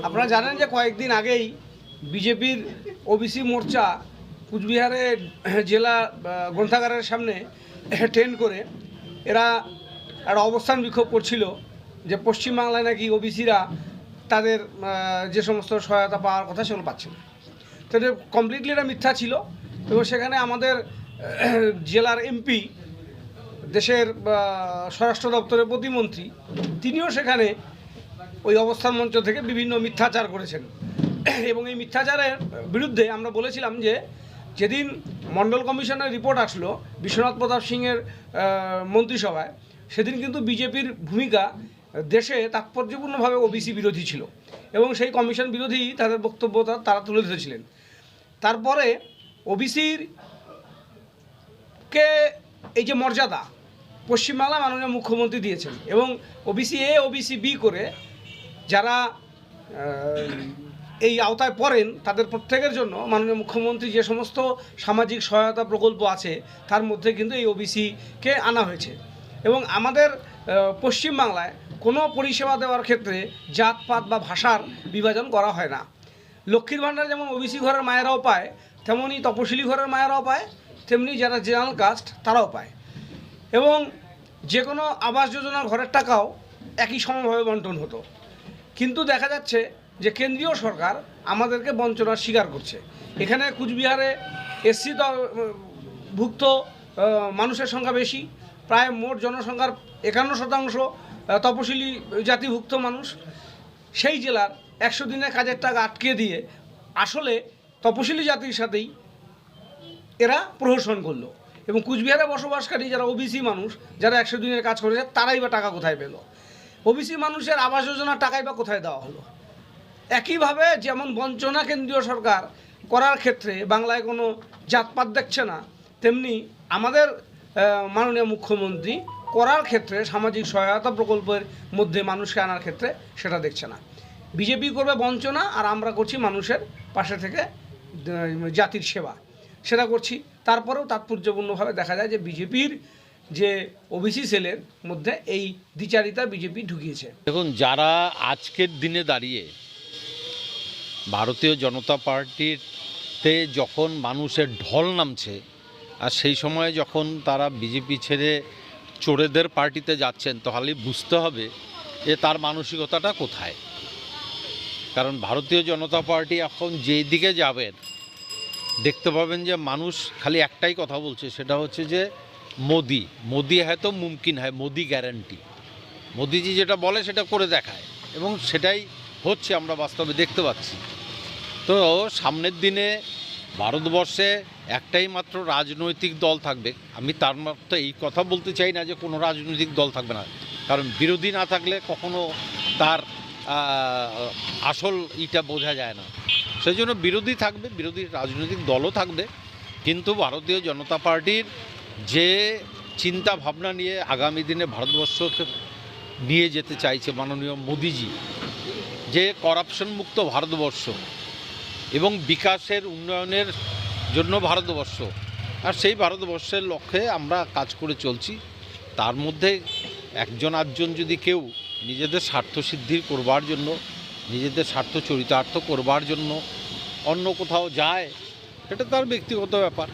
আপনারা জানেন যে কয়েকদিন আগেই বিজেপির ওবিসি মোর্চা কুচবিহারে জেলা গ্রন্থাগারের সামনে ট্রেন করে এরা একটা অবস্থান বিক্ষোভ করছিল যে পশ্চিমবাংলায় নাকি ওবিসিরা তাদের যে সমস্ত সহায়তা পাওয়ার কথা সেগুলো পাচ্ছে না। তো এটা কমপ্লিটলি এটা মিথ্যা ছিল এবং সেখানে আমাদের জেলার এমপি, দেশের স্বরাষ্ট্র দপ্তরের প্রতিমন্ত্রী, তিনিও সেখানে ওই অবস্থান মঞ্চ থেকে বিভিন্ন মিথ্যাচার করেছেন এবং এই মিথ্যাচারের বিরুদ্ধে আমরা বলেছিলাম যে যেদিন মণ্ডল কমিশনের রিপোর্ট আসলো বিশ্বনাথ প্রতাপ সিংয়ের মন্ত্রিসভায়, সেদিন কিন্তু বিজেপির ভূমিকা দেশে তাৎপর্যপূর্ণভাবে ওবিসি বিরোধী ছিল এবং সেই কমিশন বিরোধী তাদের বক্তব্য তারা তুলে ধরেছিলেন। তারপরে ওবিসির কে এই যে মর্যাদা পশ্চিমবাংলা মাননীয় মুখ্যমন্ত্রী দিয়েছেন এবং ওবিসি এ ওবিসি বি করে যারা এই আওতায় পড়েন তাদের প্রত্যেকের জন্য মাননীয় মুখ্যমন্ত্রী যে সমস্ত সামাজিক সহায়তা প্রকল্প আছে তার মধ্যে কিন্তু এই ওবিসিকে আনা হয়েছে এবং আমাদের পশ্চিমবাংলায় কোনো পরিষেবা দেওয়ার ক্ষেত্রে জাতপাত বা ভাষার বিভাজন করা হয় না। লক্ষ্মীর ভাণ্ডার যেমন ওবিসি ঘরের মায়েরাও পায়, তেমনই তপশিলি ঘরের মায়েরাও পায়, তেমনি যারা জেনারেল কাস্ট তারাও পায় এবং যে কোনো আবাস যোজনার ঘরের টাকাও একই সমভাবে বন্টন হতো। কিন্তু দেখা যাচ্ছে যে কেন্দ্রীয় সরকার আমাদেরকে বঞ্চনার স্বীকার করছে। এখানে কুচবিহারে এসসি ভুক্ত মানুষের সংখ্যা বেশি, প্রায় মোট জনসংখ্যার 51% তপশিলি জাতিভুক্ত মানুষ। সেই জেলার 100 দিনের কাজের টাকা আটকে দিয়ে আসলে তপশিলি জাতির সাথেই এরা প্রহসন করলো এবং কুচবিহারে বসবাসকারী যারা ওবিসি মানুষ, যারা 100 দিনের কাজ করেছে, তারাই বা টাকা কোথায় পেল? ওবিসি মানুষের আবাস যোজনার টাকাই বা কোথায় দেওয়া হলো? একইভাবে যেমন বঞ্চনা কেন্দ্রীয় সরকার করার ক্ষেত্রে বাংলায় কোনো জাতপাত দেখছে না, তেমনি আমাদের মাননীয় মুখ্যমন্ত্রী করার ক্ষেত্রে সামাজিক সহায়তা প্রকল্পের মধ্যে মানুষকে আনার ক্ষেত্রে সেটা দেখছে না। বিজেপি করবে বঞ্চনা আর আমরা করছি মানুষের পাশে থেকে জাতির সেবা, সেটা করছি। তারপরেও তাৎপর্যপূর্ণভাবে দেখা যায় যে বিজেপির যে ওবিসি সেলের মধ্যে এই দ্বিচারিতা বিজেপি ঢুকিয়েছে। দেখুন, যারা আজকের দিনে দাঁড়িয়ে ভারতীয় জনতা পার্টিতে যখন মানুষের ঢল নামছে আর সেই সময় যখন তারা বিজেপি ছেড়ে চোরেদের পার্টিতে যাচ্ছেন, তাহলে বুঝতে হবে যে তার মানসিকতাটা কোথায়। কারণ ভারতীয় জনতা পার্টি এখন যেই দিকে যাবেন দেখতে পাবেন যে মানুষ খালি একটাই কথা বলছে, সেটা হচ্ছে যে মোদি মোদি হয়তো মুমকিন হয়, মোদি গ্যারান্টি। মোদিজি যেটা বলে সেটা করে দেখায় এবং সেটাই হচ্ছে, আমরা বাস্তবে দেখতে পাচ্ছি। তো সামনের দিনে ভারতবর্ষে একটাই মাত্র রাজনৈতিক দল থাকবে। আমি তার মাত্র এই কথা বলতে চাই না যে কোনো রাজনৈতিক দল থাকবে না, কারণ বিরোধী না থাকলে কখনো তার আসল ইটা বোঝা যায় না। সেই জন্য বিরোধী থাকবে, বিরোধী রাজনৈতিক দলও থাকবে, কিন্তু ভারতীয় জনতা পার্টির যে চিন্তা ভাবনা নিয়ে আগামী দিনে ভারতবর্ষকে নিয়ে যেতে চাইছে মাননীয় মোদিজি, যে করাপশন মুক্ত ভারতবর্ষ এবং বিকাশের উন্নয়নের জন্য ভারতবর্ষ, আর সেই ভারতবর্ষের লক্ষ্যে আমরা কাজ করে চলছি। তার মধ্যে একজন আধজন যদি কেউ নিজেদের স্বার্থ সিদ্ধি করবার জন্য, নিজেদের স্বার্থ চরিতার্থ করবার জন্য অন্য কোথাও যায়, এটা তার ব্যক্তিগত ব্যাপার।